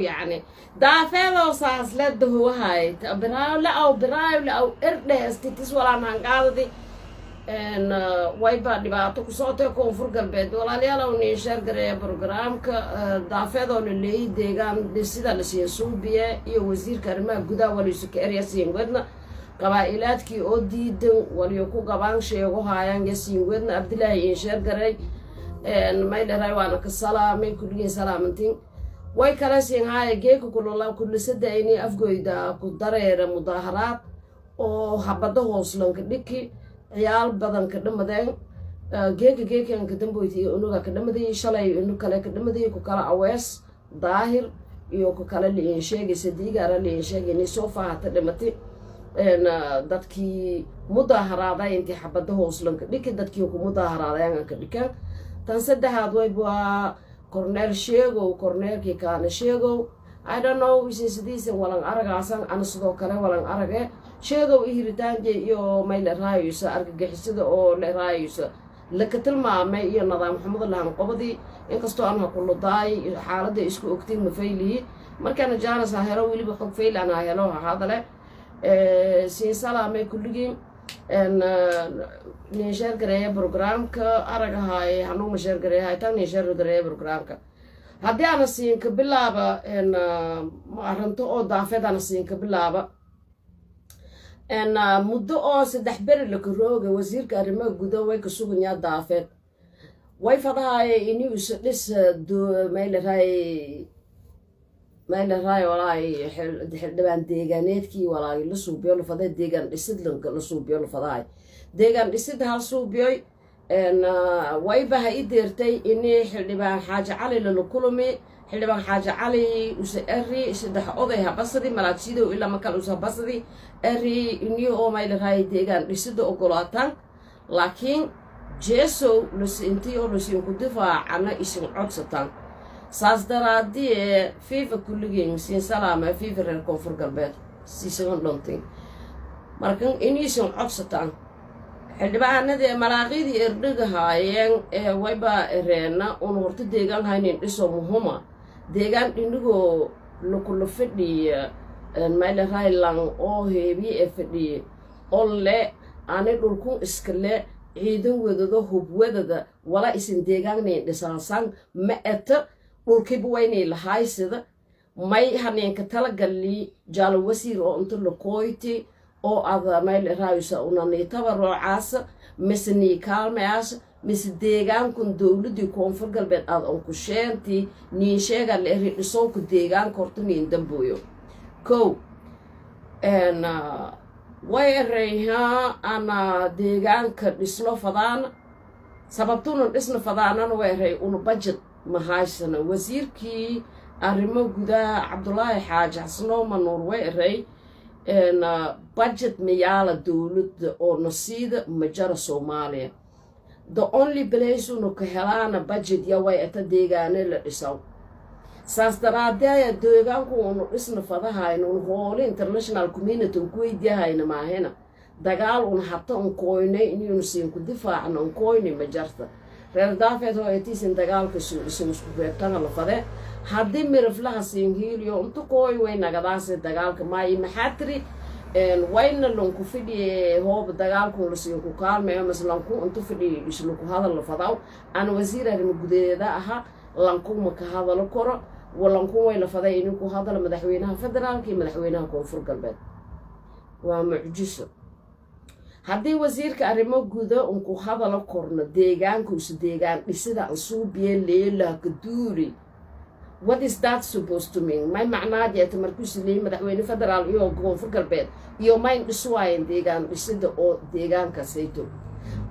يعني دافعوا صاص لده هو هاي براو لا أو إرده استيتس ولا نانقاضي إن وايبا دبعتو كسوتة كونفور قلبيد ولا ليا لو نيشر قرية برنامج دافعوا للي ديجان دسيدا لسيسو بيه يوزير كريمة جدا وليسك أريا سينغنا قبائلات كي أوديد وليكو قبان شيء وهايان يسينغنا عبد الله ينشر قرية إن ما يدري وانا كسلام كل سلامتين way kala siin haye geeka kulula kulisada inay afgoyda ku dareera mudaharaad oo habada hooslanka dhiki ciyaal badan ka dhamadeen geekan ka damboyti unuga ka dhamaday shalay inu kale ka dhamaday ku kala awees daahir iyo ku kala liin sheegay sadiigara liin sheegay ni soo faahata dhamatay dadkii mudaharaaday intii habada hooslanka dhiki dadkii ku mudaharaaday ka dhikan tan saddexaad way baa Cornel Shego, Cornel Kikana Shego. I don't know which is this and Walang Aragasan, and so Kara Walang Arage. Shego irritante yo may let Rayus, Argagesido or let Rayus. Lekatilma may you another Muhammad Kobadi, Encaston Hakulodai, Holiday is cooking the faili. Marcana Janas, I hello will be fail and I hello Hadale. Sinsala may Kuligin and Niger Grey program ka Aragahai, Hanu Niger Grey, I tell Niger Grey program ka. Hadiana seen Kabilaba and Maranto or Dafedana seen Kabilaba and Mudo or said the Berry Lukuroga was here Karima Gudo Kasunya Dafed. Wife had I in use this do mail Rai or I held the band Deganetki while I listen beyond for the Degan, the Sidlunk, Lusu beyond for I. Degan, the Sid house so boy, and Waiba Idirte in Hildiban Haja Ali Lukulumi, Hildiban Haja Ali, Eri, said the other Habasadi, Malachido, Ilamakalus Habasadi, Eri, new all my Rai Degan, the Sid Ogolatan, Lakin, Jeso, Lucinti or Lucin Kudiva, Anna is in Oxatan. Sasdaradi fever kuligin sin salama fever and comfort galbet season lonting. Marking inison oxatan. Heldbana de Malagidi erdiga hayeng weba erena on horta degan hainin iso muhoma. Degan indigo lokulofedi and Mile Highlang or heavy efedi ole anedulkun iskele Eden with the hoop whether the wala is in degan ne the sang me etta Ulkibuani lahai sida may hanin katala galli jalo wasir oo inta lokoyti oo ada mayl raayisa unani tabaro caasa misni kaalmaas mis deegaan kun dawladii koonfur galbeed aad on ku sheenti ni sheega la ridisoo ku deegaan kortani damboyo ko en way reeha ana deegaanka dhisno fadaan sababtuna dhisno fadaanana way reey unu budget mahaysan wasiirkii arrimo gudaha Cabdullaahi Xaaji Xasano Manurwe ray en budget miyala dawladda oo nasiida majara Soomaaliya the only place uu ka helana budget ya way ata deegaane la dhisaw saas daraadaya deegaanku uu dhisna fadahayno hoole international community ku weydiihayna maahena dagaal uu hatta uu kooynay inuu siin ku difaacno kooynay majarta reer daafeed oo aytiisin dagaalka isku beegtana la fade haddii miraflaha siingiiliyo intu kooy way nagadaasay dagaalka maay maxatri wayna lonku fidhiye hoob dagaalku la siin ku kaalmeeyo maslanku intu fidhiye islu ku hadal la fadaw aan wasiir arrimo gudaheeda aha lanku ma ka hadal karo walanku way la faday inuu ku hadal madaxweynaha federaalka iyo madaxweynaha koonfur galbeed waa mucjiso haddii wasiirka arrimo guda uu ku hadalo korno deegaanku is deegaan dhisida asuubiye leela kaduuri what is that supposed to mean my macnaad yahay markuu leey madaxweyne federaal iyo koonfur galbeed iyo mayn dhiswaayeen deegaan dhisida oo deegaanka sayto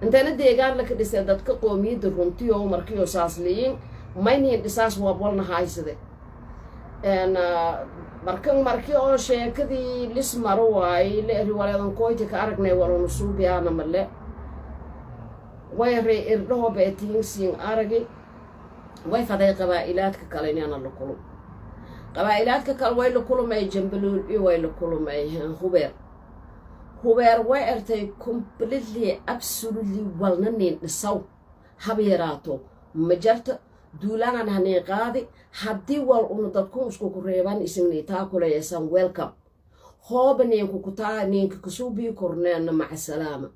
intana deegaan la ka dhisay dadka qoomiyada runtii oo markii saas leeyeen mayn dhisaas waa walna haysade en markii oo sheekadii lismaro waay la riwaayadan kooyti ka aragnay walana suubiyaana male way ree irdho beetiin siin aragay way faday qabaa'ilaadka kale inaan la kulmo qabaa'ilaadka kale way la kulmay jambaluul iyo way la kulmay hubeer way artay completely absolutely walna nin dhisaw habeeraato majarta duulaan hanay qaadi haddii wal unu dadku isku reeban isagni taa kulaysan welcome hooba ninku kutaa ninka kusuubii korneena maca salaama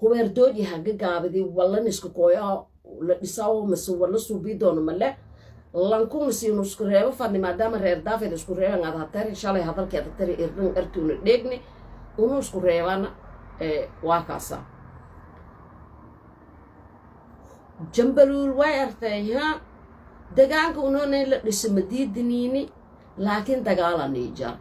hubeerdoodii haga gaabidi wallan isku kooya la dhisaw mase walla suubii doono male lankun siinu isku reebo fadni maadaama reer daafeed isku reeban aad hatari shalay hadalkeeda tari irdin artuuna dheegni unu isku reebana waa kaasa jambaluul way artay ha dagaanka unoonay la dhiso madiidiniini laakiin dagaala niijar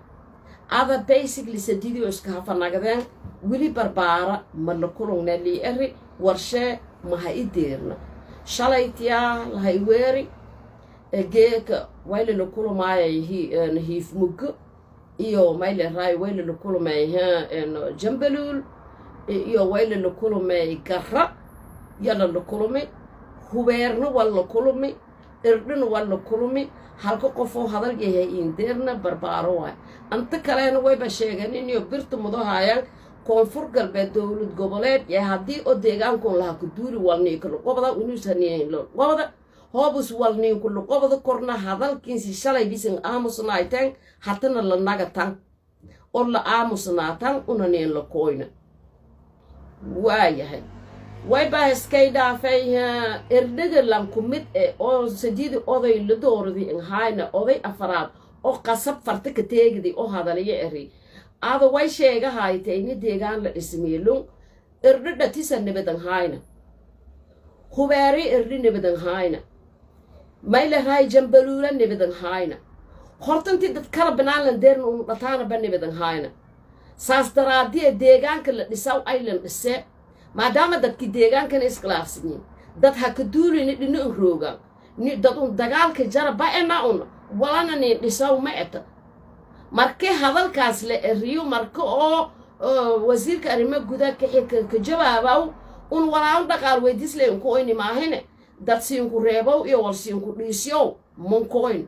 ada basically sadidio iska hafanagdeen wili barbaara ma la kulungna lii eri warshee maha i deerna shalaytiyaa lahay weeri geeka wayla la kulumaayo hiif muggo iyo mayla raay wayla la kulumay jambaluul iyo wayla la kulumay garra yala la kulumi hubeerna waa la kulumi irdhina waa la kulumi halka qofoo hadal yahay indeerna barbaaro waay anta kalena wayba sheegeen inay birta mudahayaan koonfur galbeed dowlad goboleed ee haddii oo deegaanku laha ku duuli walnii kala qobada inuusaneen lo qobada hoobus walnii kula qobada korna hadalkiisi shalay bisan aamusnaayteen hatana la nagatan oo la aamusnaatan unaneen la kooyna waayahay wayba iskay dhaafay irdhiga lanku mid oo sadiidi oday la dooradi in hayna oday afaraad oo qasab farta ka teegdi oo hadaliyo eri aada way sheegahaytay ini deegaan la dhismeelun irdhidha tisa nabadan hayna hubeeri irdhi nabadan hayna mayla raay jambaluula nabadan hayna hortantii dad kala banaalan deerna unu dhataana ba nabadan hayna saas daraadiya deegaanka la dhisaw aylan dhise maadaama dadkii deegaankana iskhilaafsanyiin dad ha ka duulina dhina un roogaan dad un dagaalka jara ba-ena un walana nin dhisaw ma eta markii hadalkaas la eriyo marka oo wasiirka arrimo gudaa ka jawaabaw un walaan dhaqaal weydiisle unku oyni maahine dad siinku reebow iyo wal siinku dhiisyow munkoyn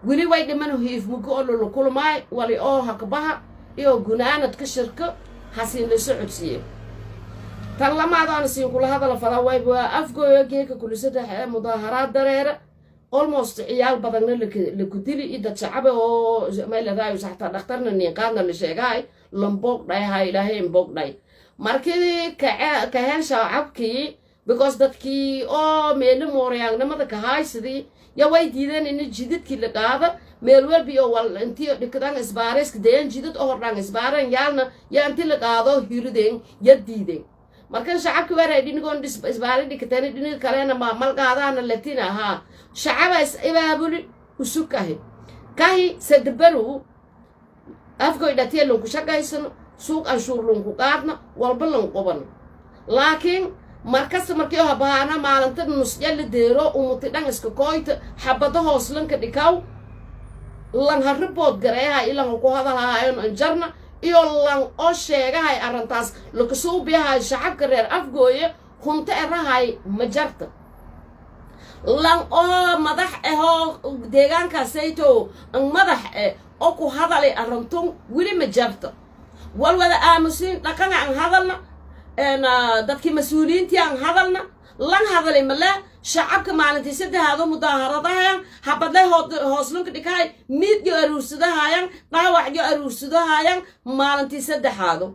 wili way dhimanu hiif mugo oo lala kulmaay wali oo hakabaha iyo gunaanad ka shirka hasiin la socodsiiye tan lamaadaan siinkula hadala fadaa wayba afgooyo geeka kulisaddex mudaaharaad dareere almost ciyaal badanna la ku dili iyo dad shacabe oo mayla raayo saxtaa dhakhtarna niinqaadna la sheegahay lamboog dhayaha ilaahay mboog dhay markii kaheen shacabkii because dadkii oo meelo moorayaagnimada ka haysadii ya way diideen in jidadkii la qaada meel walbi oo wal intii dhikadaan isbaareeska deen jidad oo hordhaan isbaareen yaalna ya intii la qaado hirideen ya diideen markan shacabkii waray dhinigoon isbaare dhikateen dhiniga kalena malqaadaana latina ahaa shacaba is ibaabuli usukahi kahi sadbaru afgoy dhatiya lunku shaqaysano suuq anshuur lunku qaadna walba lan qoban laakiin markasta markii oo habaana maalinta nusya la deero umuti dhan iska kooyta xabada hoos lanka dhikaw lan haribood gareeyaha ilan ku hadalahaayon anjarna iyo lan oo sheegahay arrintaas lakasuu biyahay shacabka reer afgooye hunta erahay ma jarta lan oo madax ahoo deegaankaasayto madax oo ku hadalay arintun weli ma jarta walwada aamusiin dhaqana aan hadalna dadkii mas-uuliyiintii aan hadalna lan hadalay male shacabka maalintii saddexaado mudaaharadahayan habadlay hooslanka dhikahay miidyo aruursadahayaan dhaawacyo aruursadahayaan maalintii saddexaado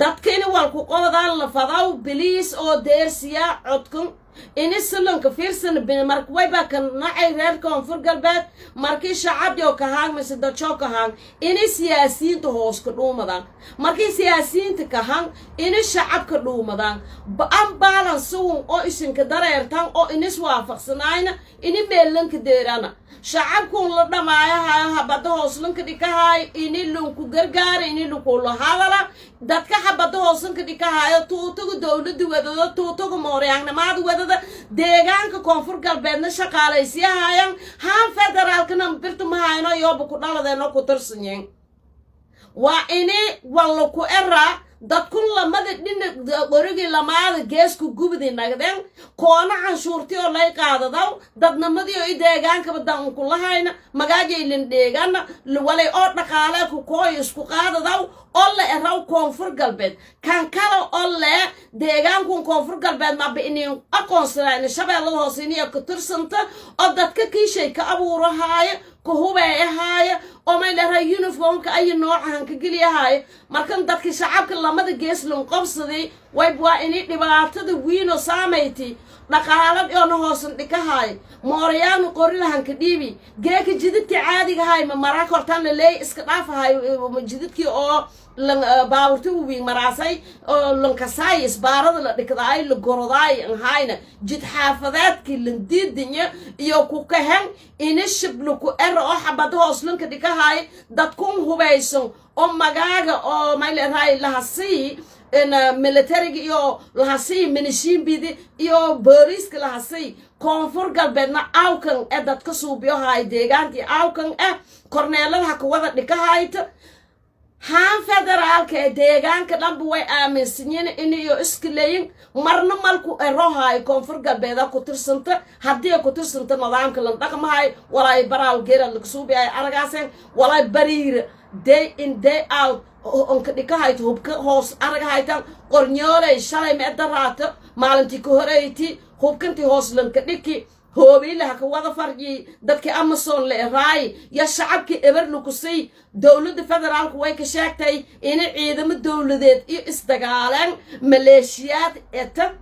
dadkini walku qodadaan la fadaw biliis oo deersiya codkan ini silanka fiirsan markwayba ka nacay reer koonfur galbeed markii shacabyo kahaan mise dadshoo kahaan ini siyaasiyiinta hoos ka dhuumadaan markii siyaasiyiinta kahaan ini shacabka dhuumadaan an baalansugun oo isinka dareertaan oo inis waafaqsanayna ini meellanka deerana shacabkun la dhamaayahayo habada hooslanka dhikahayo ini lunku gargaara ini lunkula hadala dadka habada hooslanka dhikahayo tuutaga dowladda wadada tuutaga mooryaangnamaada wadada deegaanka koonfur galbeedna shaqaalaysiyahayan haan federaalkana birtu mahayno yooba ku dhaladeeno ku tirsanyiin waa ini walla ku eraa dadkun lamada dhina qorigii lamaada geesku gubdi nagdeen koona canshuurtii oo lay qaadadaw dadnamadii oo i deegaankaba danku lahayna magaajay lindheegana walay oo dhaqaale ku kooy isku qaadadaw olla eraw koonfur galbeed kan kala olla deegaan kun koonfur galbeed ma bi'inin aqoonsadaan shabeellada hoosiniya ku tirsanta oo dadka kiishay ka abuurahaaya ku hubeeyahaaya oo may leeyahay uniformka ay noocan ka geliyahaaya markan dadka shacabka lamada gees loo qabsaday way baa inay dhibaatada weyn oo saameeytay dhaqaalad iyo hoosan dhikahay mooriyaan qorilahan ka dhiibi geeka jidadka caadiga hay ma maraa kortan leey iska dhaafahay jidadkii oo baawurtu weyn maraasay oo lankasay isbaarada la dhigday la goroday aan hayna jid xaafadeedkii landiidinyo iyo ku kahan inishiblu ku oo xabad hoos lanka dhikahay dadkun hubaysan oo magaaga oo may leeyahay lahasi in military iyo lahasi minishin bidi iyo booliska lahasi koonfur galbeedna awkan ee dadka suubiyo hay deegaantii awkan korneelada ka wada dhikahayta haan federaalka ee deegaanka dhanba way aaminsanyiin inayo iskileeyin marna malku erohay koonfur galbeeda ku tirsanta haddii ku tirsanta nidaamka la dhaqmahay walay baraaw geerad laga suubiyay aragaaseen walay bariir day in day out onka dhikahay hubka hoos aragahaytan qornyoolay shalay ma daraata maalintii ka horeeyti hubkantii hoos lanka dhiki hoobilaha ka wada farji dadka Amazon la raay ya shacabki eber lukusay dawladda federaalku way ka sheegtay in ciidamada dawladeed iyo isdagaalan maleeshiyaad eta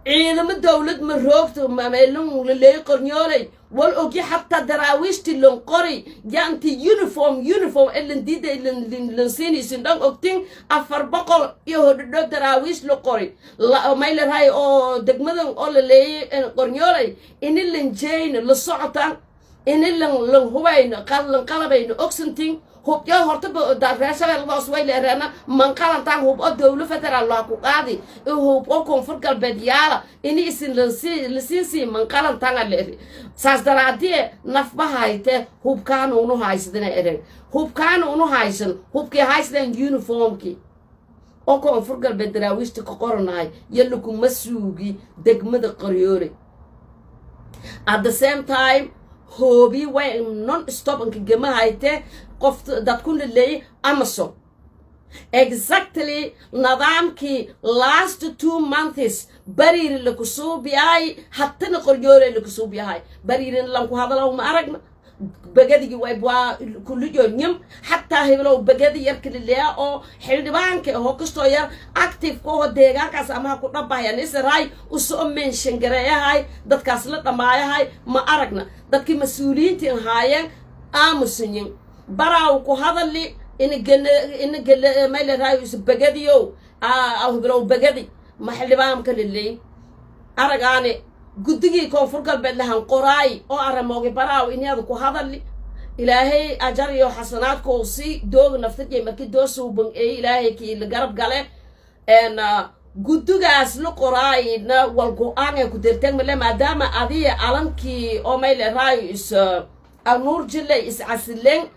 ciidamada dawlad ma roogto ma meelun leey qornyoolay wal ogi hatta daraawiishti lon qori yanti uniform elan diida elan sini sindang ogtin afar boqol iyo hodho daraawiish lo qori la mayl raay oo degmadan oo leey qornyoolay in lan jeyn la socotan in lan hubayna qalabayna oxentin hub ya horta darashabeel baas way leerana man qalantan hub oo dawlo federal la ku qaadi hub oo koonfur galbeed yaala in isin lansi man qalantan leeri saas daraadii nafbahayte hub kaan uu haysadina ereen hub kaan uu haysan hubkii haysan uniformki oo koonfur galbeed daraawiishta ka qoranahay yalla ku masuugi degmada qoryoore at the same time hoobi way non stop anka gamahayte qof dadkun leey Amazon exactly nidaamki last 2 months bariir la ku suubiyay hatta qoryoore la ku suubiyay bariirin lan ku hadalo ma aragna bagadi way baa kullu yoonyam hatta heblo bagadi yarka leeya oo xildhibaanka oo kasto yar active ko deegaankaas ama ku dhabayaan Israel u soo mention gareeyahay dadkaas la dhamaayahay ma aragna dadkii mas'uuliyiinta ahaayeen aamusanyin baraaw ku hadali in gele meel raay is bagadiyo heblo bagadi ma xildhibaanka leey aragaane guddigii koonfur galbeed lahan qoraay oo aramoogi baraaw inaad ku hadali ilaahay ajar iyo xasanaadku si doog naftiga markii doosuuban ee ilaahay ki la garab gale guddigaas la qoraayna wal go'aan ay ku dirteen maadaama adiga alankii oo meel raay is nuur jilay is asileen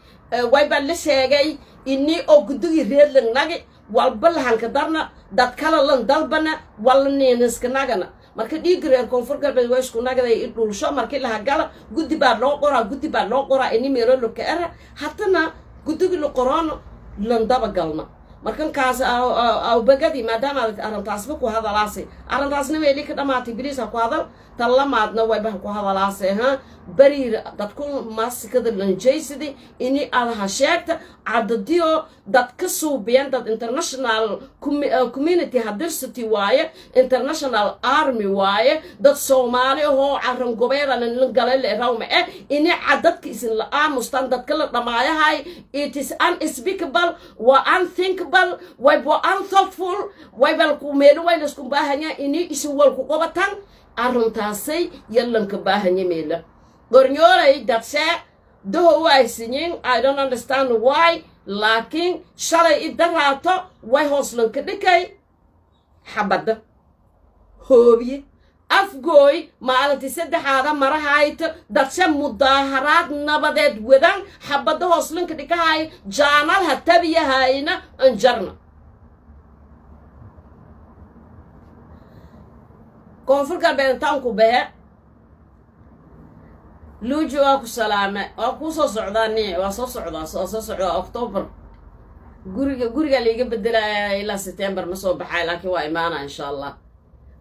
way baa la sheegay inni oo guddigii reedlan nagi walba lahan ka darna dad kala lan dalbana wal neenaska nagana marka dhiigreer koonfur galbeed way isku nagaday dhulsho markii la gala guddi baa loo qoraa in meelo loo ka era hatana guddiga la qorano lan daba galna markan kaas aw bagadi maadaama arintaasba ku hadalaasay arintaasna weeli ka dhamaatay biliisa ku hadal talamaadna way baa ku hadalaasay bariir dadku maasikada lanjeysidi ini aadaha sheegta cadadiyo dadka suubiyan dad international community hadirsity waaye international army waaye dad Soomaali oo caran gobeedan la galay rawma ini cadadka isin la aamustan dadka la dhamaayahay it is unspeakable wa unthinkable way bo unthoughtful way bal ku meelo way isku baahanya ini isin wal ku qabatan aruntaasay yallan ka baahanya meela gornyoolay dadse doho way sinin I don't understand why laakiin shalay idaraato way hooslan ka dhikay xabada hoobiye afgooy maalintii saddexaada marahayta dadse mudaaharaad nabadeed wadan xabada hooslan ka dhikahay jaanal ha tabiyahayna anjarna koonfur galbeed taanku behe luuji waa ku salaame waa ku soo socdaani waa soo socdaa October guriga liiga bedelaya ilaa September ma soo baxay laakiin waa imaana insha Allah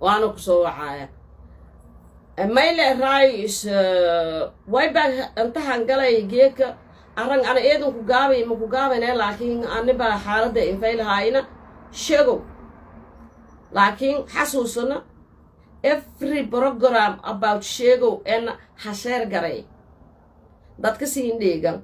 waana ku soo wacaya mayle raayis way baa intahan galay geeka arang ana eedan ku gaabay ma ku gaabayna laakiin aniba xaaladda infayl hayna sheego laakiin xasuusana every program about sheego en hasheer garay dadka siin dheegan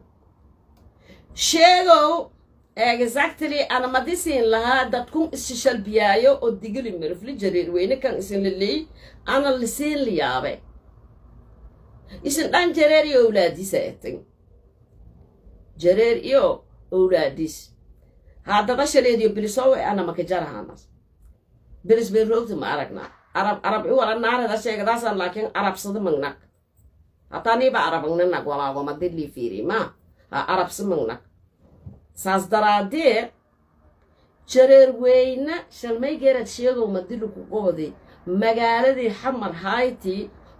sheego exactly ana madisin laha dadkun isshal biyaayo oo digili mirfli jareer weyne kan isin leey ana lisin liyaabe isin dhan jareer iyo awlaadis aytan jareer iyo awlaadis hadaba shaleediyo bilisow ana maka jarahanas bilis be roogta ma aragna arab wala naarada sheegadaasaan laakiin arabsada magnak hatani ba arabagna wala ma dili fiiri ma arabsada magnak saas daraadee jareer weyne shalmay geerad sheegow madilu ku qooday magaaladii xamar hayti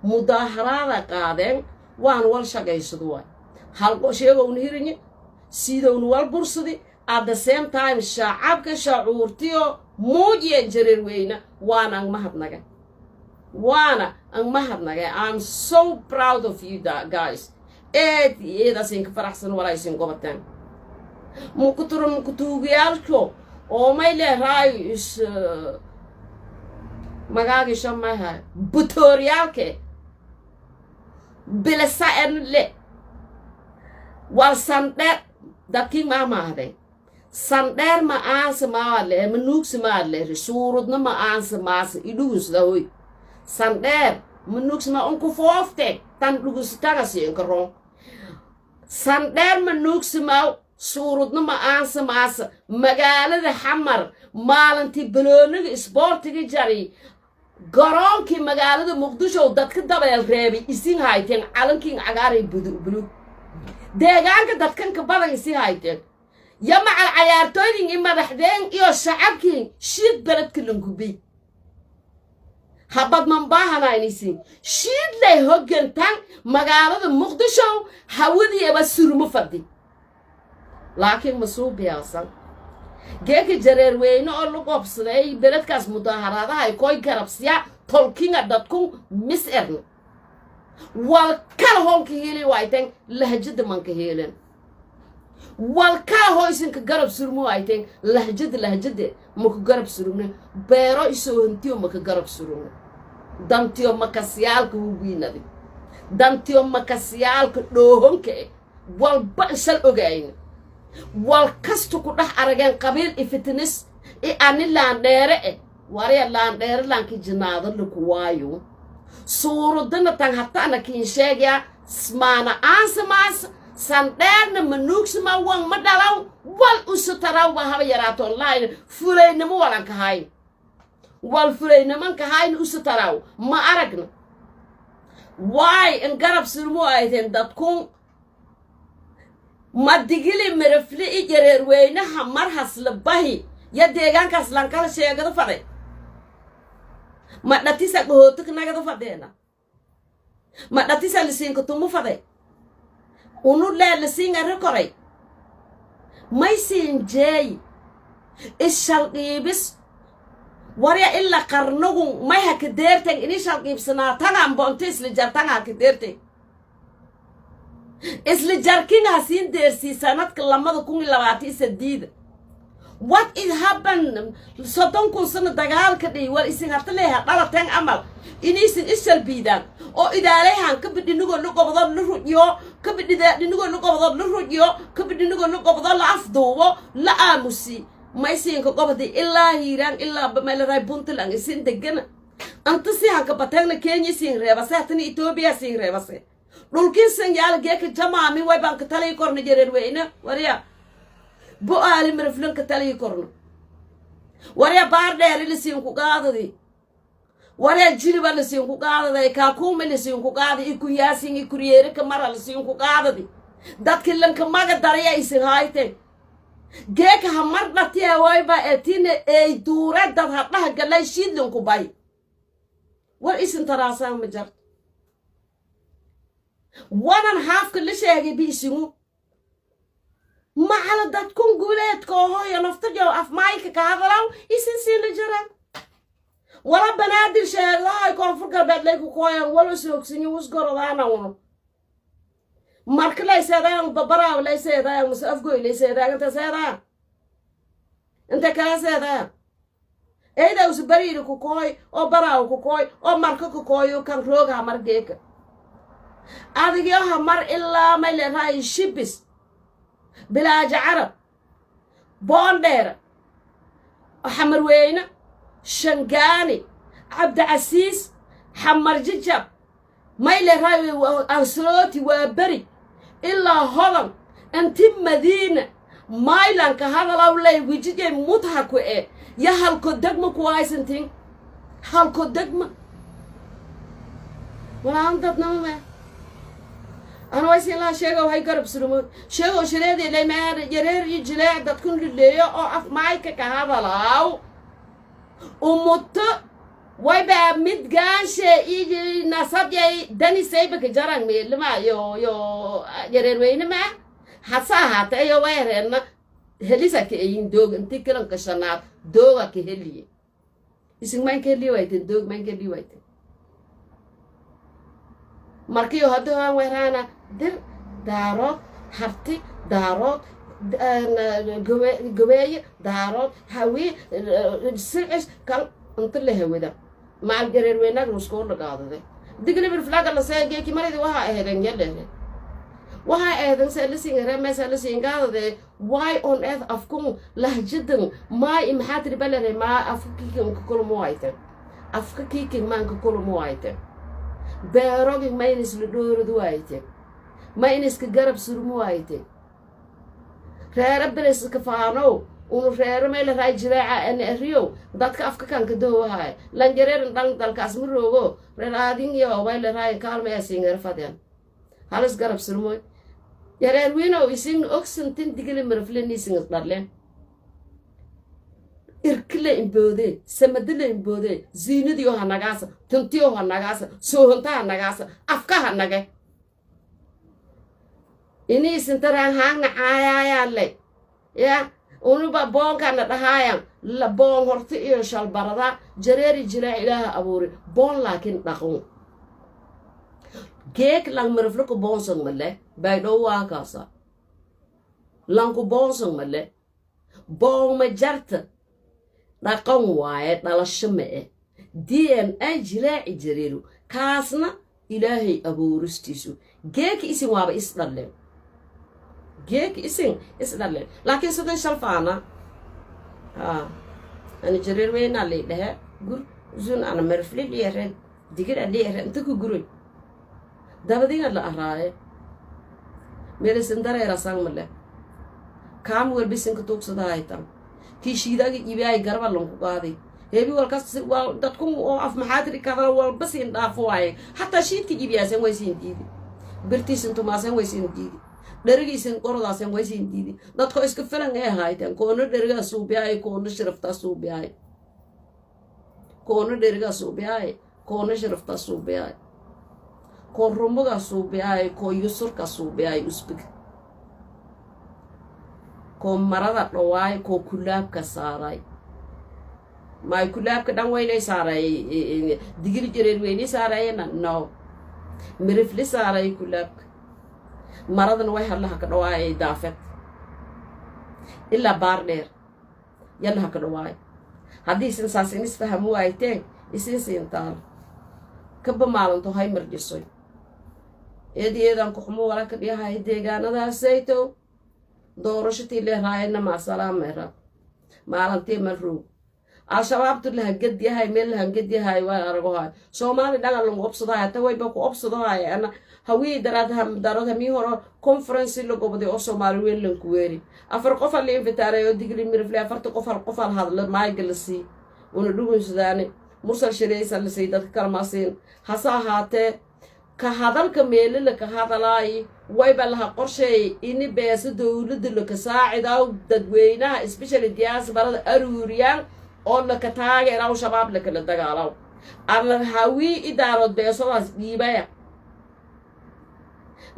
mudaaharaada qaadeen waan wal shaqaysado waay halko sheegowna hirinye sidowna wal bursadi at the same time shacabka shacuurtiyo muujiyeen jareer weyne waana ang mahadnaga I'm so proud of you guys eedaasinka faraxsan walaysin gobateen mukutugiyaalko oo mayle raayis magaagi shamaha butoriyaalke bilasa enle wal sandheer dadkii maamahday sandheer ma aansa maale manuugsi maale suurudna ma aansa maasa idhugusda hoy sandheer manuugsi ma unku foofte tan dhugustagasiinka ron sandheer manuugsi maa suurudna ma aansa maasa magaalada xamar maalintii balooniga isboortiga jari garoonkii magaalada muqdisho dadka dabeel reebay isin hayteen calankiin cagaaray bulug deegaanka dadkanka badan isin hayteen ya macal cayaartooydin i madaxdeen iyo shacabkiin shiid beledka lankubay habad manbaahanaynisin shiid lay hoggantaan magaalada muqdisho hawadiiba surmo fadhi laakiin masuubiyaasan geeka jareer weyne oo lagu qabsaday beledkaas mudaaharaadaha ay koy garabsiya tolkinga dadkun mis erna wal kala honka heli waayteen lahjada manka heelen wal kala hoysinka garab surmo waayteen lahjada maka garab surumne beero isoo hantiyo maka garab surumne dantiyo makasiyaalka hubiinadi dantiyo makasiyaalka dhoohonka walba isal ogayna wal kasto ku dhax arageen qabiil ifitnis ani laan dheere wariya laan dheere laanki jinaado laku waayo suurudana tan hatana kiin sheegaya smaana aansamaas sandheerna manuugsima wan ma dhalaw wal usutaraw ba haba yaraato online fulaynimo walanka hayn wal fulaynamanka hayn usutaraw ma aragna waay in garab surmo ayteen dadkun ma digili mirafli i jareer weynaha marhas labahi ya deegaankaas lankala sheegada faday ma dhatisa gohootaka nagada fadeena ma dhatisa lisiinka tumu faday unu lee lisiinga rekoray may siin jeey ishal qiibis warya ila qarnagun may haka deerteng ini shal qiibsanaa tangan boonto isla jartanga haka deerteng isla jarkin hasiin deersii sanadka 2028 what is happened sodon kun sano dagaalka dhii war isin harta leeyahay dhalateen amal iniisin ishal biidaan oo idaalehan ka bidinigoo la qobdo la rujiyo ka bidinigoo la qobdo la rujiyo ka bidinigoo la qobdo la afduubo la aamusi ma isinka qobdi ilaa hiiraan ilaa bameelay puntland isin degana anta si hanka batagna Kenya isin reebase hatana Ethiopia isin reebase dhulkin sanyaal geeka jamaami way baan ka talay korna jareer weyne wariya bo aali miraflan ka talay korna wariya baar dheer lisiin ku qaadadi wariya jiliba lisiin ku qaadadi ka kuuma lisiin ku qaadadi ku yaasin ku riyeere ka mara lisiin ku qaadadi dadka lanka maga daraya isin hayte geeka hamar dhatiya way ba etine ay duura dad hadhaha galay shiidlan ku bay war isin taraasaan ma jarto 1.5 كل شيء بيسمو ما على دات كون قولت كوهو ينفتجو أف مايك كهذلاو يسنسين لجران ولا بنادر شيء لا يكون فرقة بدلك كويا ولا سوكسيني وسقر ضانا ونو مارك ليس هذا ببرا وليس هذا مسافقوي ليس هذا أنت سيدا أنت كاس هذا إيه ده وسبرير كوكوي أو برا كوكوي أو مارك كوكوي وكان روجا مارجيك هذا يوها مر إلا ما يلهاي شبس بلا عرب بوندير حمر وين شنقاني عبد عسيس حمر ججب ما يلهاي أنسلوتي وبري إلا هضم أنت مدينة مايلان كهذا لو لي ويجي مضحك وإيه يا هالكو دقمة كويس انتين هالكو دقمة ولا أنت تنامه أنا ويسي الله شيء وهاي قرب سلمون شيء وشريدي اللي ما يرير يجلع ده تكون اللي أقف معك كهذا لاو ومت ويبقى متجانش يجي نصب يا دني سيبك جران ميل ما يو يرير وين ما حصاها تأيو ويرنا هليسا كأين دوغ انتي كلام كشنات دوغا كهلي اسم ما كهلي وايتن دوغ ما كهلي وايتن markiyo hadda weerana dir daarood harti daarood gabeeye daarood hawi silcis kan inta la hawada maal gareer weynaag rusku dhaqaadade digli bir flaga la seegay kimaridi waxa ahaydeen yadheere waxa ahaydeen salisiin reemay salisiin gaadade why on earth afkum lahjadan ma imhaatri balare ma afkikin kulmo ayte afkikin man kulmo ayte beerogi maynis la dhooradu waayte maynis ka garab surmu waayte reera beres ka faano unu reera meel raay jiraaca an ariyo dadka afka kan ka doowahay lan jareerin dhan dalkaas ma roogo reeraadin iyo wayl raay kaalmay singar fadyan halis garab surmu yareer wiino isin oxentin digile marfleni singar darlen irkile imbode samadile imbode zinadiyo hanagaasa tuntiyo hanagaasa soohonta hanagaasa afka hanage ini sintaran hanga ayayaale ya unuba bonka na dhahayan la bon horti iyo shalbarada jareeri jila ilaaha abuuri bon laakin dhaqon geek lang marfluko bonsong male baydo waakasa lanku bonsong male bon ma jarta dhaqan waaye dhalasho ma eh DNA jilaaci jareeru kaasna ilaahay abuuristiisu geeki isin waaba isdhaleen geeki isin isdhaleen laakiin sidan shalfaana ani jareer weynaa lay dhahe gur zun ana marfli liyareed digir aliyareed inta ku guray dabadiina la araaye meelisin dareerasaan male kaam walbisinka tuugsadaa haytan kiishiidaga iibiyay garba lanku qaaday heebi walkas wal dadku oo af maxaadri kada wal bas in dhaafo waaye hatta shiidka iibiyaasan way siin diidi birtiisan tumaasan way siin diidi dharigiisan qorodaasan way siin diidi dadku iska filan ee haytan koona dhariga suubiyay koona sharafta suubiyay koona dhariga suubiyay koona sharafta suubiyay ko rumoga suubiyay ko yusurka suubiyay usbig ko marada dhawaay ko kulaabka saaray may kulaabka dhan weynay saaray digir jireer weynay saarayna no mirifli saaray kulaabka maradan way halaha ka dhawaay daafad illa baar dheer yalaha ka dhawaay haddii isin saasin isfahamu waayteen isin siintaan kaba maalinto hay marjisoy eedan ku xumo wala ka dhiyahay deegaanadaasayto doorashatii leeraayna ma salaamera maalintii maruu al-shabaab tullaha gad yahay meel lahan gad yahay waa aragohay Soomaali dhagal lagu qabsaday ta wayba ku qabsaday ana hawii darad mi horo conference lagu qabday oo Soomaali weyn lan ku weeri afar qof la invitaaray oo digri mirfli afarta qof hal qof hal hadla maay galsi una dhugun sudaani mursal shiraysan la sayidad kalmaasiin hasa haatee ka hadalka meelala ka hadalay wayba laha qorshay ini beesa dawladda la ka saacidaw dadweynaha especially diasporada aruuriyaan oo la ka taageeraw shabaab la kala dagaalaw ama hawi idaarod beesadaas dhiibaya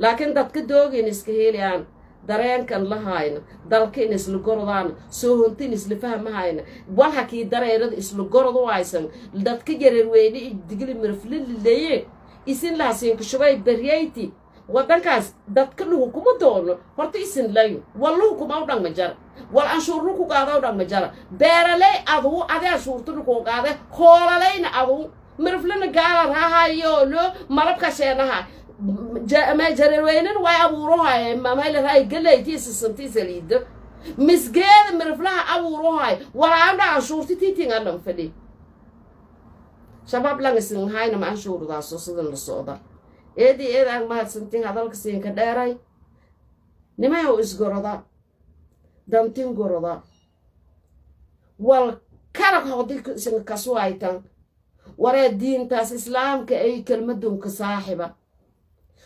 laakiin dadka doogeen iska helayaan dareen kan la hayna dalkeen isla gorodaan soo hontin isla fahmahayna waxa kii dareerada isla gorod waysan dadka jareer weyni digli mirflin leeye isin la siin ku shubay baryayti wadankaas dadka lagu kuma doono horta isin layo wallahu kuma u dhan majar wal anshuuru ku qaado u dhan majar beeralay adu ade anshuurtu ku qaade hoolaleyna adu mirflin gaala rahayo lo malabka sheenaha ما جريوينن واي أبوروها ما هاي هاي قلة تيس السنتي سليد مسجد مرفلها أبوروها ولا عندها عشور تيتين على فلي شباب لان سن هاي نما عشور ذا صوص الصودا إيدي ما سنتين هذا الكسين كداراي نما هو إسقور ذا دمتين قور ذا والكرك هوديك سن كسوايتان ورا الدين تاس إسلام كأي كلمة دم كصاحبة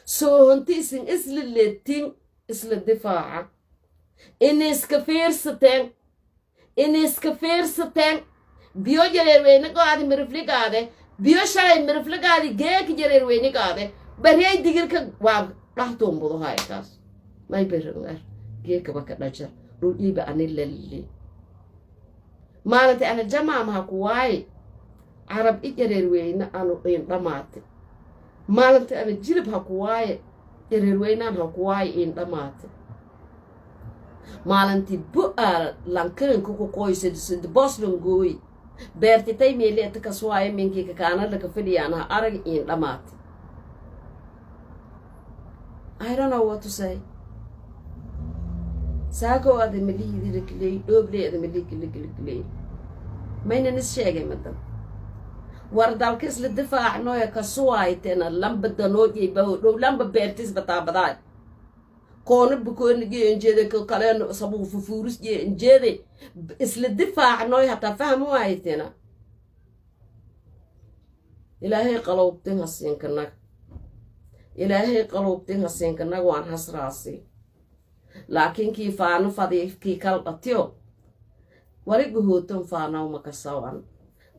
سو هنتيسين اسل الليتين اسل الدفاع إنيس كفير ستين بيو جرير ويني قادي مرفلي قادي بيو شاي مرفلي قادي جيك جرير ويني قادي برياي ديگر كواب راحتون بودو هاي كاس ما يبرنغر جيك بكت نجر رودي بأني للي مالتي أنا جماعة ما كواي عرب إجرير ويني أنو إن رماتي maalinta ana jilib ha ku waaye yareerweynaan ha ku waaye in dhamaate maalintii bu'aal lankaranka ku qoysadisada boslan gooy beertitay meeleeta kas waaye minkii kakaana laka fadhiyaan ha arag in dhamaate I don't know what to say saako ada malihidi lakiley dhoobley ada malihidi mayna nis sheegay madan وردالك إسل الدفاع نويا كسوايتنا لمبة دنوجي بهو لمبة بيرتيس بتابداي كون بكون جي إنجيدي كالكالين صبو ففورس جي إنجيدي إسل الدفاع نويا تفهموا وايتنا إلهي قلوبتين هسين كنك إلهي قلوبتين هسين كنك وان هس راسي لكن كيفانو فضيف كي كالبتيو ورق هوتن فانو مكسوان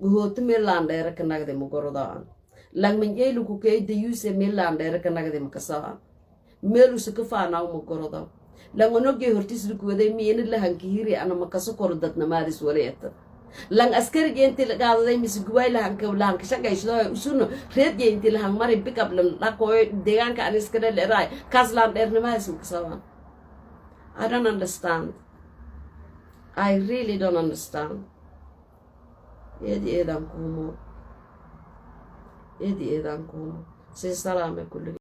قهوت ميلان دايرة كناك دي مقردان لان من جيلو كوكي ديوسي ميلان دايرة كناك دي مكسان ميلو سكفانا ومقردان لان ونوكي هرتيس لكو دي مين اللي هنكيري انا مكسو قردت نمارس وليت لان اسكري جينتي لقاضة دي ميسيقواي لهنكو لهنك شاكا يشدوه اسونو ريد جينتي لهنك ماري بيك اب للاكوي ديغان كان اسكري لراي كازلان داير نمارس مكسان I don't understand I really don't understand يدي إذا كومو سي سلامة كل